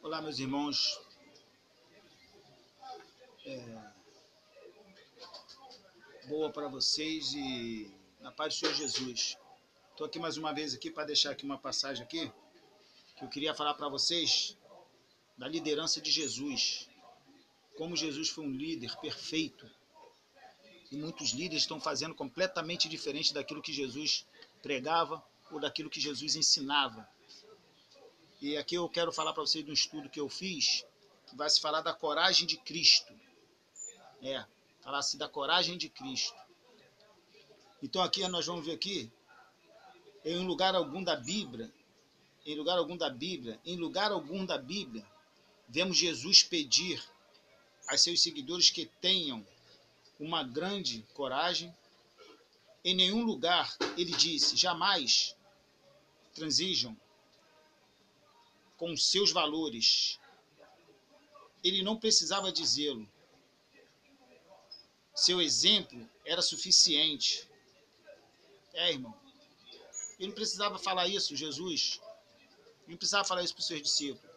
Olá, meus irmãos. Boa para vocês e na paz do Senhor Jesus. Estou aqui mais uma vez aqui para deixar aqui uma passagem aqui que eu queria falar para vocês da liderança de Jesus. Como Jesus foi um líder perfeito e muitos líderes estão fazendo completamente diferente daquilo que Jesus pregava ou daquilo que Jesus ensinava. E aqui eu quero falar para vocês de um estudo que eu fiz que vai se falar da coragem de Cristo. Falar-se da coragem de Cristo. Então aqui nós vamos ver aqui, em lugar algum da Bíblia, vemos Jesus pedir a seus seguidores que tenham uma grande coragem. Em nenhum lugar ele disse, jamais transigam com seus valores. Ele não precisava dizê-lo. Seu exemplo era suficiente. Irmão. Ele não precisava falar isso, Jesus. Ele não precisava falar isso para os seus discípulos.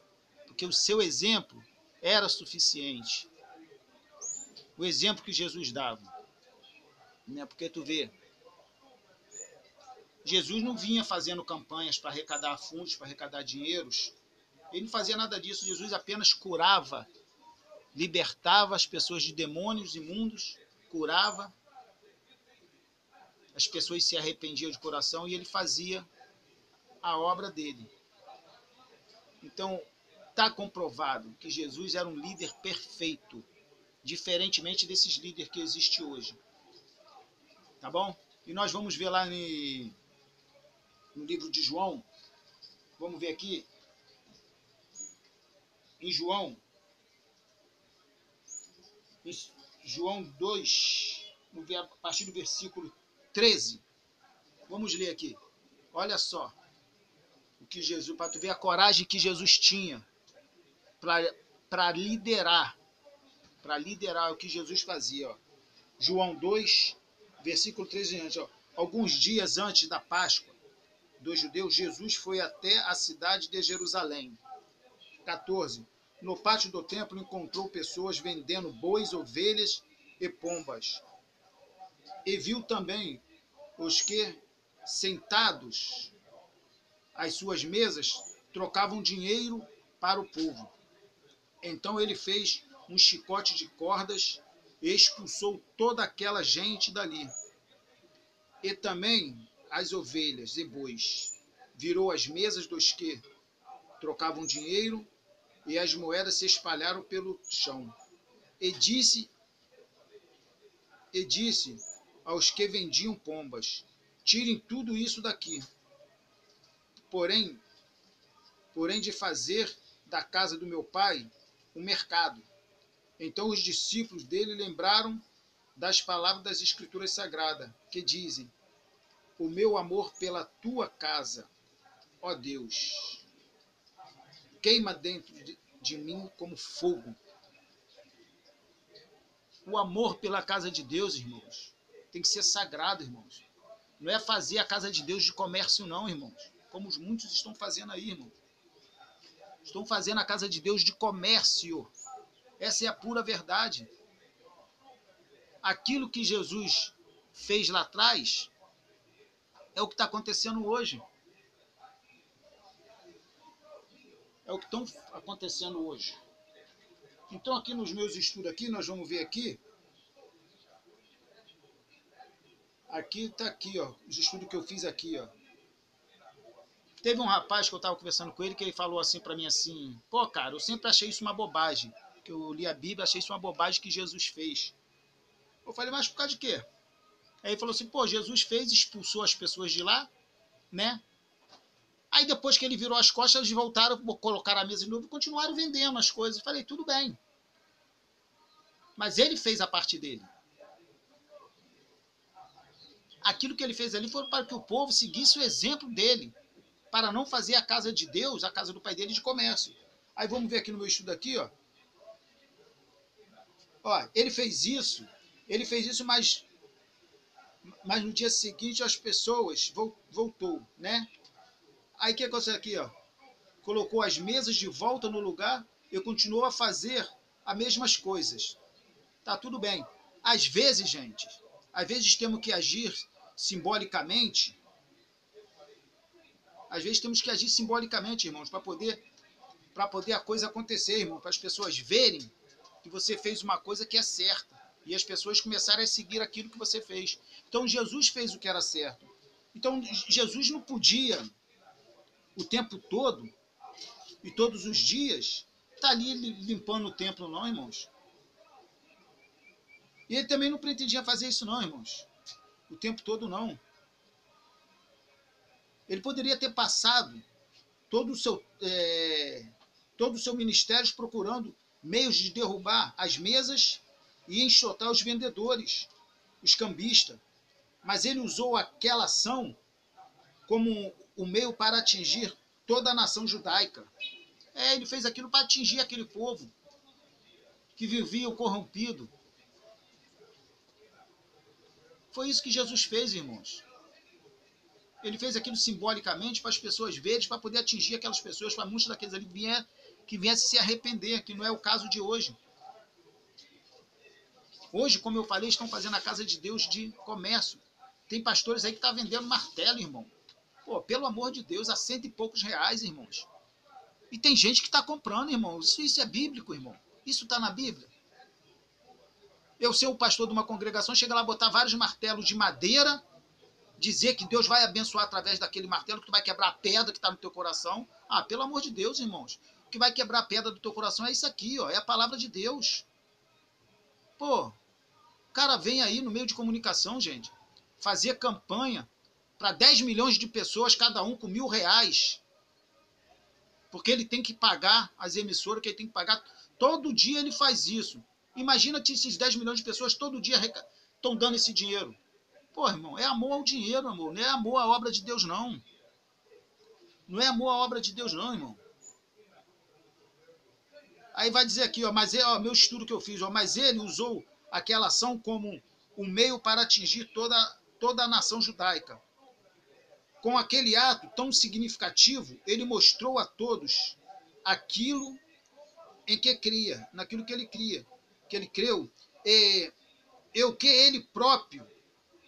Porque o seu exemplo era suficiente. O exemplo que Jesus dava. Né? Porque tu vê, Jesus não vinha fazendo campanhas para arrecadar fundos, para arrecadar dinheiros. Ele não fazia nada disso. Jesus apenas curava, libertava as pessoas de demônios imundos, curava. As pessoas se arrependiam de coração e ele fazia a obra dele. Então, está comprovado que Jesus era um líder perfeito, diferentemente desses líderes que existem hoje. Tá bom? E nós vamos ver lá no livro de João. Vamos ver aqui. Em João 2, vamos ver a partir do versículo 13. Vamos ler aqui. Olha só. O que Jesus, para tu ver a coragem que Jesus tinha para liderar. Para liderar o que Jesus fazia. Ó. João 2, versículo 13 em diante. Ó. Alguns dias antes da Páscoa dos judeus, Jesus foi até a cidade de Jerusalém. 14. No pátio do templo encontrou pessoas vendendo bois, ovelhas e pombas. E viu também os que, sentados às suas mesas, trocavam dinheiro para o povo. Então ele fez um chicote de cordas e expulsou toda aquela gente dali. E também as ovelhas e bois. Virou as mesas dos que trocavam dinheiro e as moedas se espalharam pelo chão. E disse aos que vendiam pombas, tirem tudo isso daqui. Porém de fazer da casa do meu pai um mercado. Então os discípulos dele lembraram das palavras das Escrituras Sagradas, que dizem, o meu amor pela tua casa, ó Deus, queima dentro de mim como fogo. O amor pela casa de Deus, irmãos, tem que ser sagrado, irmãos. Não é fazer a casa de Deus de comércio, não, irmãos. Como muitos estão fazendo aí, irmãos. Estão fazendo a casa de Deus de comércio. Essa é a pura verdade. Aquilo que Jesus fez lá atrás é o que está acontecendo hoje. É o que está acontecendo hoje. Então, aqui nos meus estudos, aqui, nós vamos ver aqui. Aqui está aqui, ó, os estudos que eu fiz aqui, ó. Teve um rapaz que eu estava conversando com ele, que ele falou assim para mim assim, pô, cara, eu sempre achei isso uma bobagem. Que eu li a Bíblia, achei isso uma bobagem que Jesus fez. Eu falei, mas por causa de quê? Aí ele falou assim, pô, Jesus fez, expulsou as pessoas de lá, né? Aí depois que ele virou as costas, eles voltaram, colocaram a mesa de novo e continuaram vendendo as coisas. Eu falei, tudo bem. Mas ele fez a parte dele. Aquilo que ele fez ali foi para que o povo seguisse o exemplo dele, para não fazer a casa de Deus, a casa do pai dele, de comércio. Aí vamos ver aqui no meu estudo aqui, ó. Ó, ele fez isso, mas no dia seguinte as pessoas voltou, né? Aí o que aconteceu aqui, ó? colocou as mesas de volta no lugar e continuou a fazer as mesmas coisas. Tá tudo bem. Às vezes, gente, às vezes temos que agir simbolicamente. Às vezes temos que agir simbolicamente, irmãos, para poder a coisa acontecer, irmão, para as pessoas verem que você fez uma coisa que é certa e as pessoas começarem a seguir aquilo que você fez. Então, Jesus fez o que era certo. Então, Jesus não podia, o tempo todo e todos os dias, estar ali limpando o templo, não, irmãos. E ele também não pretendia fazer isso, não, irmãos. O tempo todo, não. Ele poderia ter passado todo o seu ministério procurando meios de derrubar as mesas e enxotar os vendedores, os cambistas. Mas ele usou aquela ação como o meio para atingir toda a nação judaica. Ele fez aquilo para atingir aquele povo que vivia o corrompido. Foi isso que Jesus fez, irmãos. Ele fez aquilo simbolicamente para as pessoas verem, para poder atingir aquelas pessoas, para muitos daqueles ali que viessem se arrepender, que não é o caso de hoje. Hoje, como eu falei, estão fazendo a casa de Deus de comércio. Tem pastores aí que estão vendendo martelo, irmão. Pô, pelo amor de Deus, a R$100 e poucos, irmãos. E tem gente que está comprando, irmão. Isso é bíblico, irmão. Isso está na Bíblia. Eu ser o pastor de uma congregação, chega lá, botar vários martelos de madeira, dizer que Deus vai abençoar através daquele martelo, que tu vai quebrar a pedra que está no teu coração. Ah, pelo amor de Deus, irmãos. O que vai quebrar a pedra do teu coração é isso aqui, ó. É a palavra de Deus. Pô, o cara vem aí no meio de comunicação, gente, fazer campanha para 10 milhões de pessoas, cada um com R$1.000. Porque ele tem que pagar as emissoras, que ele tem que pagar. Todo dia ele faz isso. Imagina se esses 10 milhões de pessoas todo dia estão dando esse dinheiro. Pô, irmão, é amor ao dinheiro, amor. Não é amor à obra de Deus, não. Não é amor à obra de Deus, não, irmão. Aí vai dizer aqui, ó, mas meu estudo que eu fiz, ó, mas ele usou aquela ação como um meio para atingir toda a nação judaica. Com aquele ato tão significativo, ele mostrou a todos aquilo em que cria, naquilo que ele cria, que ele creu, e o que ele próprio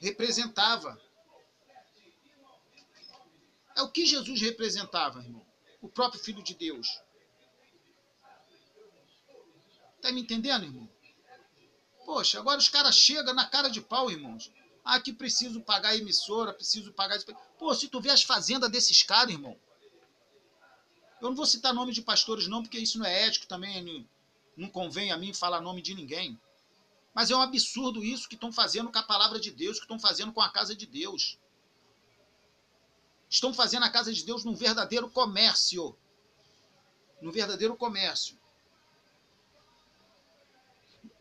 representava. É o que Jesus representava, irmão. O próprio Filho de Deus. Tá me entendendo, irmão? Poxa, agora os caras chegam na cara de pau, irmãos. Ah, que preciso pagar a emissora, preciso pagar... Pô, se tu vê as fazendas desses caras, irmão. Eu não vou citar nome de pastores não, porque isso não é ético também. Não convém a mim falar nome de ninguém. Mas é um absurdo isso que estão fazendo com a palavra de Deus, que estão fazendo com a casa de Deus. Estão fazendo a casa de Deus num verdadeiro comércio. Num verdadeiro comércio.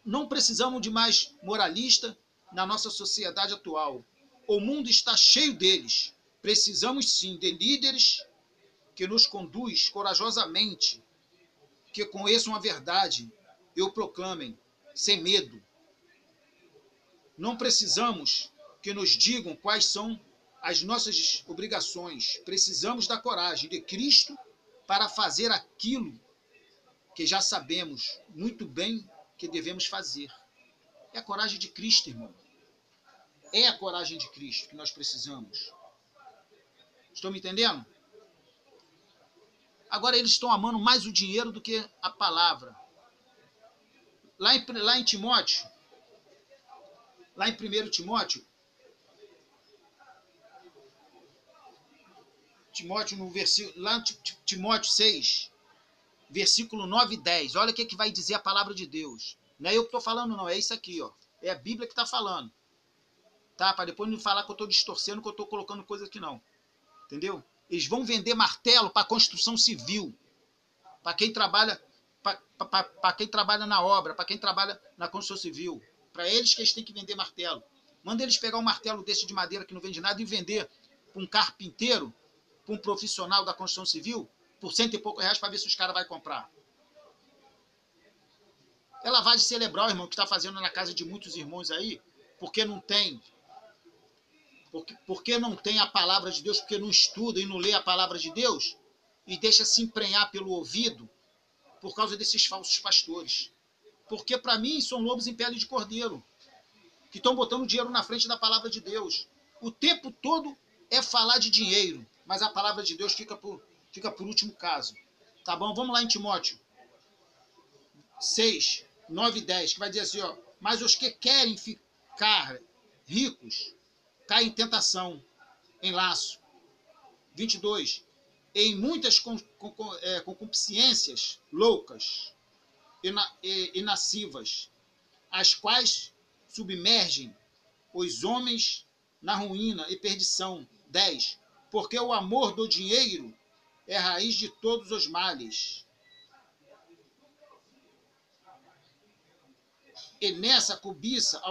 Não precisamos de mais moralista na nossa sociedade atual. O mundo está cheio deles. Precisamos sim de líderes que nos conduz corajosamente, que conheçam a verdade e o proclamem, sem medo. Não precisamos que nos digam quais são as nossas obrigações. Precisamos da coragem de Cristo para fazer aquilo que já sabemos muito bem que devemos fazer. É a coragem de Cristo, irmão. É a coragem de Cristo que nós precisamos. Estão me entendendo? Agora eles estão amando mais o dinheiro do que a palavra. Lá em Timóteo, lá em 1 Timóteo, no versículo, lá em Timóteo 6, versículo 9 e 10. Olha o que vai dizer a palavra de Deus. Não é eu que estou falando, não. É isso aqui, ó. É a Bíblia que está falando. Tá? Para depois não falar que eu estou distorcendo, que eu estou colocando coisa aqui, não. Entendeu? Eles vão vender martelo para a construção civil. Para quem trabalha, para quem trabalha na obra, para quem trabalha na construção civil. Para eles que eles têm que vender martelo. Manda eles pegar um martelo desse de madeira que não vende nada e vender para um carpinteiro, para um profissional da construção civil, por R$100 e poucos para ver se os caras vão comprar. É lavagem cerebral, irmão, que está fazendo na casa de muitos irmãos aí, porque não tem a palavra de Deus, porque não estuda e não lê a palavra de Deus, e deixa se emprenhar pelo ouvido por causa desses falsos pastores. Porque, para mim, são lobos em pele de cordeiro, que estão botando dinheiro na frente da palavra de Deus. O tempo todo é falar de dinheiro, mas a palavra de Deus fica por último caso. Tá bom? Vamos lá em Timóteo 6, 9 e 10, que vai dizer assim, ó, mas os que querem ficar ricos caem em tentação, em laço. 22, em muitas concupiscências loucas e lascivas, as quais submergem os homens na ruína e perdição. 10, porque o amor do dinheiro é a raiz de todos os males. E nessa cobiça,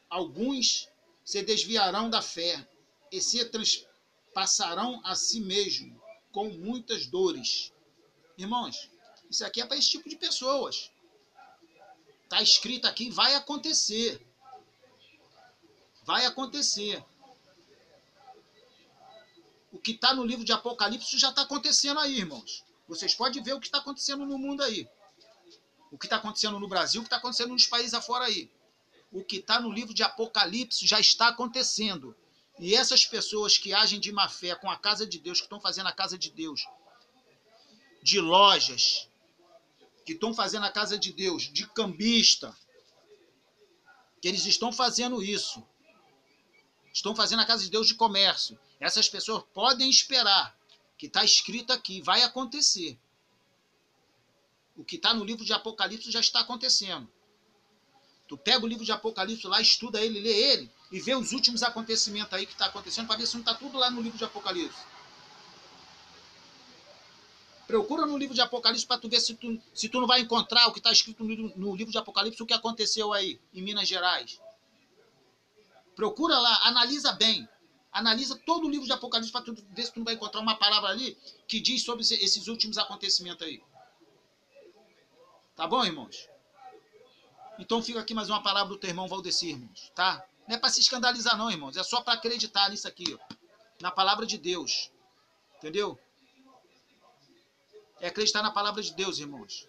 alguns se desviarão da fé e se transpassarão a si mesmo com muitas dores. Irmãos, isso aqui é para esse tipo de pessoas. Está escrito aqui, vai acontecer. Vai acontecer. O que está no livro de Apocalipse já está acontecendo aí, irmãos. Vocês podem ver o que está acontecendo no mundo aí. O que está acontecendo no Brasil, o que está acontecendo nos países afora aí. O que está no livro de Apocalipse já está acontecendo. E essas pessoas que agem de má fé com a casa de Deus, que estão fazendo a casa de Deus, de lojas, que estão fazendo a casa de Deus, de cambista, que eles estão fazendo isso. Estão fazendo a casa de Deus de comércio. Essas pessoas podem esperar, que está escrito aqui, vai acontecer. O que está no livro de Apocalipse já está acontecendo. Tu pega o livro de Apocalipse lá, estuda ele, lê ele, e vê os últimos acontecimentos aí que está acontecendo, para ver se não está tudo lá no livro de Apocalipse. Procura no livro de Apocalipse para tu ver se tu não vai encontrar o que está escrito no livro de Apocalipse, o que aconteceu aí, em Minas Gerais. Procura lá, analisa bem. Analisa todo o livro de Apocalipse para tu ver se tu não vai encontrar uma palavra ali que diz sobre esses últimos acontecimentos aí. Tá bom, irmãos? Então fica aqui mais uma palavra do teu irmão Valdeci, irmãos, tá? Não é para se escandalizar não, irmãos, é só para acreditar nisso aqui, ó, na palavra de Deus, entendeu? É acreditar na palavra de Deus, irmãos,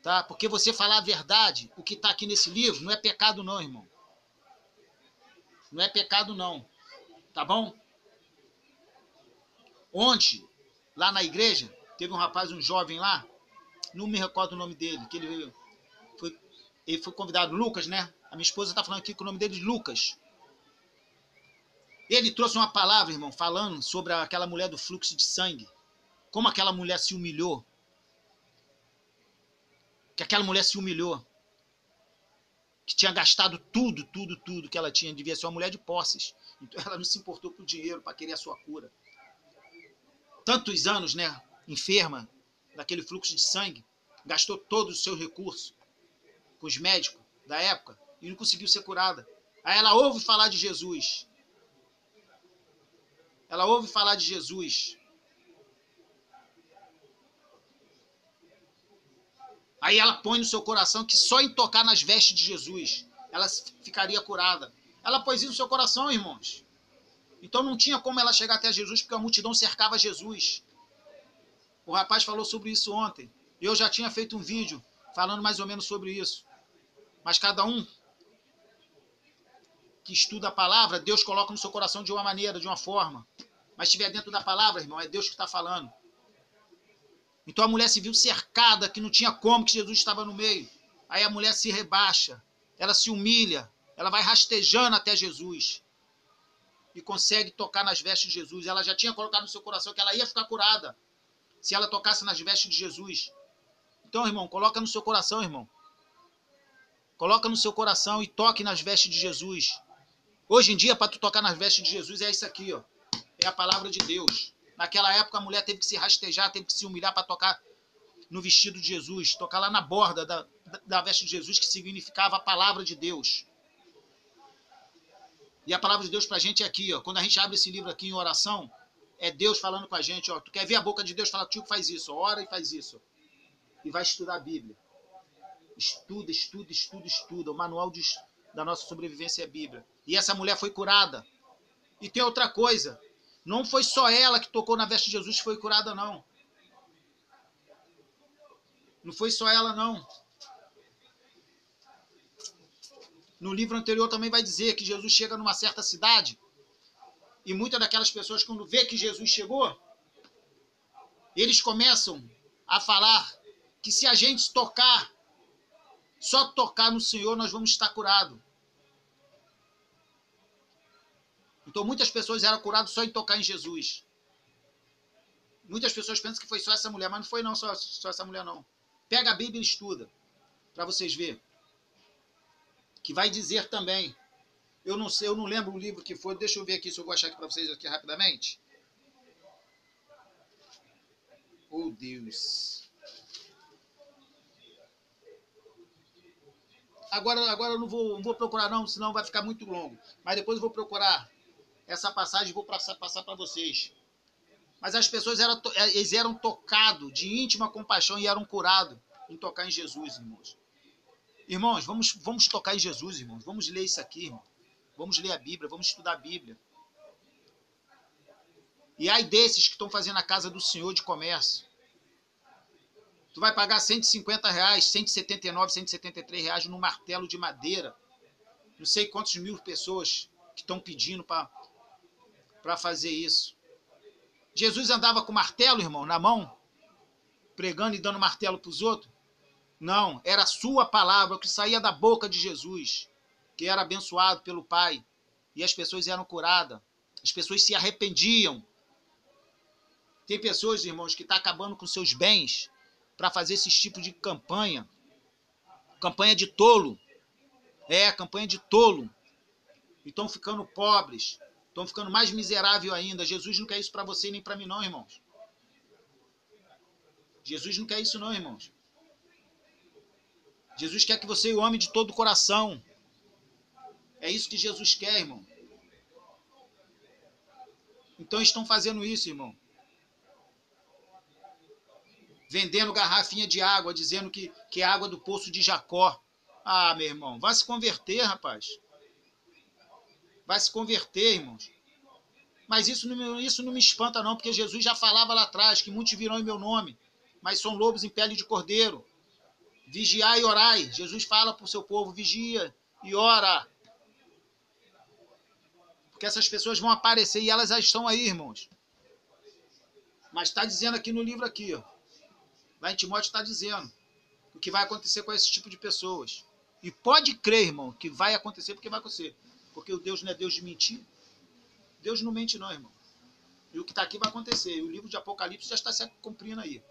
tá? Porque você falar a verdade, o que está aqui nesse livro, não é pecado não, irmão. Não é pecado não, tá bom? Ontem, lá na igreja, teve um rapaz, um jovem lá, não me recordo o nome dele, que ele foi convidado, Lucas, né? A minha esposa está falando aqui com o nome dele de Lucas. Ele trouxe uma palavra, irmão, falando sobre aquela mulher do fluxo de sangue. Como aquela mulher se humilhou. Que aquela mulher se humilhou. Que tinha gastado tudo que ela tinha. Devia ser uma mulher de posses. Então ela não se importou com o dinheiro para querer a sua cura. Tantos anos, né? Enferma, daquele fluxo de sangue. Gastou todos os seus recursos com os médicos da época e não conseguiu ser curada. Aí ela ouve falar de Jesus. Ela ouve falar de Jesus. Aí ela põe no seu coração que só em tocar nas vestes de Jesus ela ficaria curada. Ela pôs isso no seu coração, irmãos. Então não tinha como ela chegar até Jesus, porque a multidão cercava Jesus. O rapaz falou sobre isso ontem. Eu já tinha feito um vídeo falando mais ou menos sobre isso. Mas cada um que estuda a palavra, Deus coloca no seu coração de uma maneira, de uma forma. Mas se estiver dentro da palavra, irmão, é Deus que está falando. Então a mulher se viu cercada, que não tinha como, que Jesus estava no meio. Aí a mulher se rebaixa, ela se humilha, ela vai rastejando até Jesus. E consegue tocar nas vestes de Jesus. Ela já tinha colocado no seu coração que ela ia ficar curada se ela tocasse nas vestes de Jesus. Então, irmão, coloca no seu coração, irmão. Coloca no seu coração e toque nas vestes de Jesus. Hoje em dia, para tu tocar nas vestes de Jesus, é isso aqui, ó. É a palavra de Deus. Naquela época, a mulher teve que se rastejar, teve que se humilhar para tocar no vestido de Jesus, tocar lá na borda da veste de Jesus, que significava a palavra de Deus. E a palavra de Deus para a gente é aqui, ó. Quando a gente abre esse livro aqui em oração, é Deus falando com a gente, ó. Tu quer ver a boca de Deus? Fala contigo, faz isso, ó. Ora e faz isso. E vai estudar a Bíblia. Estuda, estuda, estuda, estuda. O manual da nossa sobrevivência é a Bíblia. E essa mulher foi curada. E tem outra coisa. Não foi só ela que tocou na veste de Jesus que foi curada, não. Não foi só ela, não. No livro anterior também vai dizer que Jesus chega numa certa cidade e muitas daquelas pessoas, quando vê que Jesus chegou, eles começam a falar que se a gente tocar, só tocar no Senhor, nós vamos estar curados. Então muitas pessoas eram curadas só em tocar em Jesus. Muitas pessoas pensam que foi só essa mulher, mas não foi não só essa mulher, não. Pega a Bíblia e estuda, para vocês verem. Que vai dizer também. Eu não sei, eu não lembro o livro que foi. Deixa eu ver aqui se eu vou achar aqui para vocês aqui rapidamente. Oh, Deus. Agora eu não vou procurar não, senão vai ficar muito longo. Mas depois eu vou procurar essa passagem e vou passar para vocês. Mas as pessoas eles eram tocados de íntima compaixão e eram curados em tocar em Jesus, irmãos. Irmãos, vamos tocar em Jesus, irmãos. Vamos ler isso aqui, irmão. Vamos ler a Bíblia, vamos estudar a Bíblia. E ai desses que estão fazendo a casa do Senhor de comércio. Tu vai pagar R$150, 179, R$173 no martelo de madeira. Não sei quantos mil pessoas que estão pedindo para fazer isso. Jesus andava com martelo, irmão, na mão, pregando e dando martelo para os outros? Não, era a sua palavra, o que saía da boca de Jesus, que era abençoado pelo Pai. E as pessoas eram curadas. As pessoas se arrependiam. Tem pessoas, irmãos, que estão acabando com seus bens para fazer esse tipo de campanha. Campanha de tolo. Campanha de tolo. E estão ficando pobres. Estão ficando mais miseráveis ainda. Jesus não quer isso para você nem para mim não, irmãos. Jesus não quer isso não, irmãos. Jesus quer que você o ame de todo o coração. É isso que Jesus quer, irmão. Então estão fazendo isso, irmão. Vendendo garrafinha de água, dizendo que é água do poço de Jacó. Ah, meu irmão, vai se converter, rapaz. Vai se converter, irmãos. Mas isso não me espanta não, porque Jesus já falava lá atrás que muitos virão em meu nome, mas são lobos em pele de cordeiro. Vigiai e orai. Jesus fala para o seu povo, vigia e ora. Porque essas pessoas vão aparecer e elas já estão aí, irmãos. Mas está dizendo aqui no livro aqui, ó. Lá em Timóteo está dizendo o que vai acontecer com esse tipo de pessoas. E pode crer, irmão, que vai acontecer porque vai acontecer. Porque o Deus não é Deus de mentir. Deus não mente não, irmão. E o que está aqui vai acontecer. E o livro de Apocalipse já está se cumprindo aí.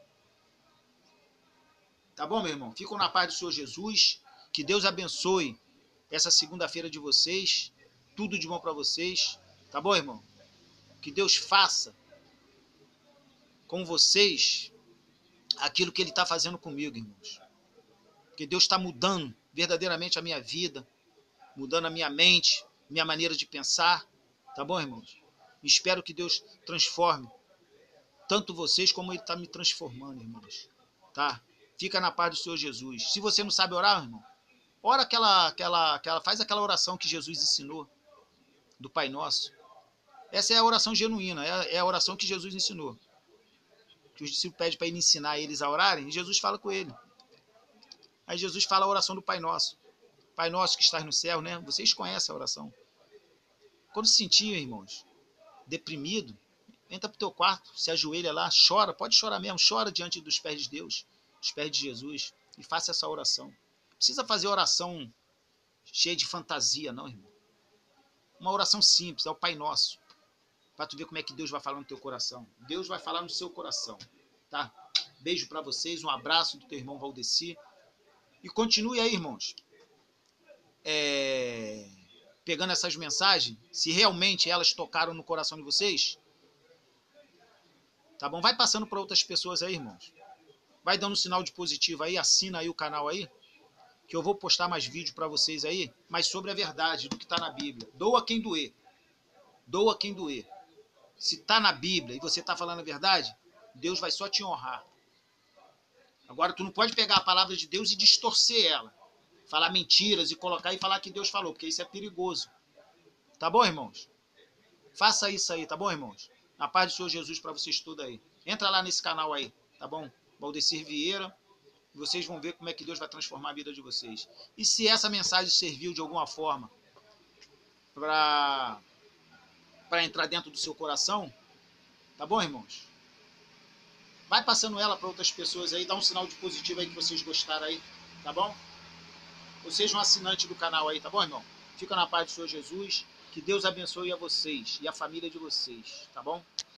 Tá bom, meu irmão? Ficam na paz do Senhor Jesus. Que Deus abençoe essa segunda-feira de vocês. Tudo de bom para vocês. Tá bom, irmão? Que Deus faça com vocês aquilo que Ele está fazendo comigo, irmãos. Porque Deus está mudando verdadeiramente a minha vida, mudando a minha mente, minha maneira de pensar. Tá bom, irmãos? Espero que Deus transforme tanto vocês como Ele está me transformando, irmãos. Tá? Fica na paz do Senhor Jesus. Se você não sabe orar, irmão, ora faz aquela oração que Jesus ensinou, do Pai Nosso. Essa é a oração genuína, é a oração que Jesus ensinou. Que os discípulos pedem para ele ensinar eles a orarem, e Jesus fala com ele. Aí Jesus fala a oração do Pai Nosso. Pai Nosso que estás no céu, né? Vocês conhecem a oração. Quando se sentir, irmãos, deprimido, entra pro teu quarto, se ajoelha lá, chora, pode chorar mesmo, chora diante dos pés de Deus, dos pés de Jesus, e faça essa oração. Não precisa fazer oração cheia de fantasia, não, irmão. Uma oração simples, é o Pai Nosso. Para tu ver como é que Deus vai falar no teu coração. Deus vai falar no seu coração, tá? Beijo para vocês, um abraço do teu irmão Valdeci. E continue aí, irmãos. Pegando essas mensagens, se realmente elas tocaram no coração de vocês, tá bom? Vai passando para outras pessoas aí, irmãos. Vai dando um sinal de positivo aí, assina aí o canal aí, que eu vou postar mais vídeo para vocês aí, mas sobre a verdade do que está na Bíblia. Doa quem doer. Doa quem doer. Se está na Bíblia e você está falando a verdade, Deus vai só te honrar. Agora, tu não pode pegar a palavra de Deus e distorcer ela. Falar mentiras e colocar e falar que Deus falou, porque isso é perigoso. Tá bom, irmãos? Faça isso aí, tá bom, irmãos? Na paz do Senhor Jesus para vocês tudo aí. Entra lá nesse canal aí, tá bom? Valdecir Vieira. Vocês vão ver como é que Deus vai transformar a vida de vocês. E se essa mensagem serviu de alguma forma para entrar dentro do seu coração, tá bom, irmãos? Vai passando ela para outras pessoas aí, dá um sinal de positivo aí que vocês gostaram aí, tá bom? Ou seja um assinante do canal aí, tá bom, irmão? Fica na paz do Senhor Jesus. Que Deus abençoe a vocês e a família de vocês, tá bom?